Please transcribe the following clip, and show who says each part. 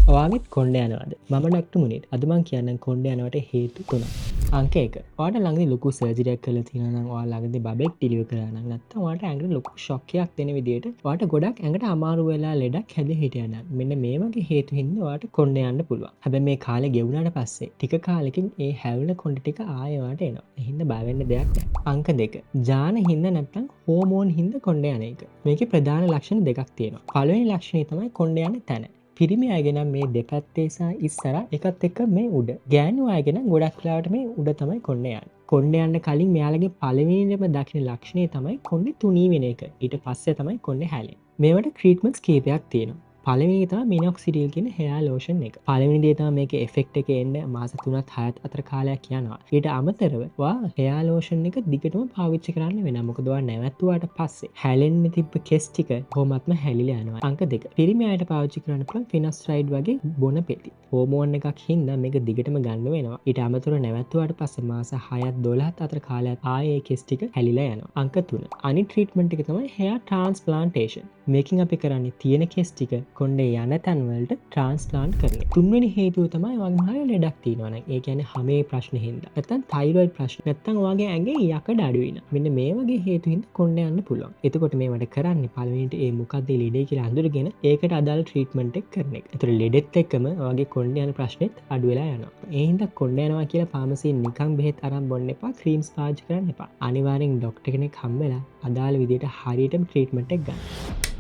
Speaker 1: ඔයාගෙත් කොණ්ඩ යනවාද? මම ඩොක්ටර් මුනිත්. අද මං කියන්නම් කොණ්ඩ යනවට හේතු 3ක්. අංක 1. ඔයාට ළඟදී ලොකු සර්ජරියක් කරලා තියෙනවා නම් ඔයා ළඟදී බබෙක් ඩිලිවර් කරා නම් නැත්නම් ඔයාට ඇඟට ලොකු ෂොක් එකක් දෙන විදිහට ඔයාට ගොඩක් ඇඟට අමාරු වෙලා ලෙඩක් හැදලා හිටියා නම් මෙන්න මේ වගේ හේතු හින්දා ඔයාට කොණ්ඩ යන්න පුළුවන්. හැබැයි මේ කාලේ ගෙවුනාට පස්සේ ටික කාලෙකින් ඒ හැවුන කොණ්ඩ ටික ආයෙ ඔයාට එනවා. ඒ හින්දා බය වෙන්න දෙයක් නැහැ. අංක 2. ජාන හින්දා නැත්නම් හෝමෝන් හින්දා කොණ්ඩ යන එක. මේකේ ප්‍රධාන ලක්ෂණ දෙකක් තියෙනවා. පළවෙනි ලක්ෂණය තමයි කොණ්ඩ යන තැන. පිරිමි අයගෙන මේ දෙපැත්තේ සහ ඉස්සර එකත් එක්ක මේ උඩ. ගෑනු අයගෙන ගොඩක් වෙලාවට මේ උඩ තමයි කොණ්ඩ යන්නේ. කොණ්ඩ යන්න කලින් මෙයාලගේ පළවෙනිම දකින ලක්ෂණය තමයි කොණ්ඩේ තුනී වෙන එක. ඊට පස්සේ තමයි කොණ්ඩේ හැලෙන්නේ. මේවට ට්‍රීට්මන්ට්ස් කීපයක් තියෙනවා. පළවෙනි එක තමයි මිනොක්සිඩිල් කියන හෙයා ලෝෂන් එක. පළවෙනි දේ තමයි මේකේ එෆෙක්ට් එක එන්න මාස 3ත් 6ත් අතර කාලයක් යනවා. ඊට අමතරව ඔයා හෙයා ලෝෂන් එක දිගටම පාවිච්චි කරන්න වෙනවා. මොකද ඔයා නැවැත්තුවාට පස්සේ හැලෙන්න තිබ්බ කෙස් ටික කොහොමත්ම හැලිලා යනවා. අංක 2. පිරිමි අයට පාවිච්චි කරන්න පුළුවන් ෆිනස්ට්‍රයිඩ් වගේ බොන පෙති. හෝමෝන් එකක් හින්දා මේක දිගටම ගන්න වෙනවා. ඊට අමතරව නැවැත්තුවාට පස්සේ මාස 6ත් 12ත් අතර කාලයක් ආයේ කෙස් ටික හැලිලා යනවා. අංක 3. අනිත් ට්‍රීට්මන්ට් එක තමයි හෙයා ට්‍රාන්ස්ප්ලාන්ටේෂන්. මේකින් අපි කරන්නේ තියෙන කෙස් ටික කොණ්ඩේ යන තැන්වලට ට්‍රාන්ස්ප්ලාන්ට් කරන එක. තුන්වෙනි හේතුව තමයි ඔයාගේ මහේ ලෙඩක් තියෙනවා නම් ඒ කියන්නේ හැමේ ප්‍රශ්න හින්දා. නැත්නම් තයිරොයිඩ් ප්‍රශ්න. නැත්නම් ඔයාගේ ඇඟේ යකඩ අඩු වෙනවා. මෙන්න මේ වගේ හේතු හින්දා කොණ්ඩේ යන්න පුළුවන්. එතකොට මේවට කරන්නේ පළවෙනිට ඒ මොකක්ද ලෙඩේ කියලා අඳුරගෙන ඒකට අදාළ ට්‍රීට්මන්ට් එක කරන එක. ඒතර ලෙඩෙත් එක්කම ඔයාගේ කොණ්ඩේ යන ප්‍රශ්නෙත් අඩු වෙලා යනවා. ඒ හින්දා කොණ්ඩේ යනවා කියලා ෆාමසියෙන් නිකන් බෙහෙත් අරන් බොන්න එපා. ක්‍රීම්ස් පාවිච්චි කරන්න එපා. අනිවාර්යෙන් ડોක්ටර් කෙනෙක් හම්බෙලා අදාළ විදියට හරියටම ට්‍රීට්මන්ට් එක ගන්න.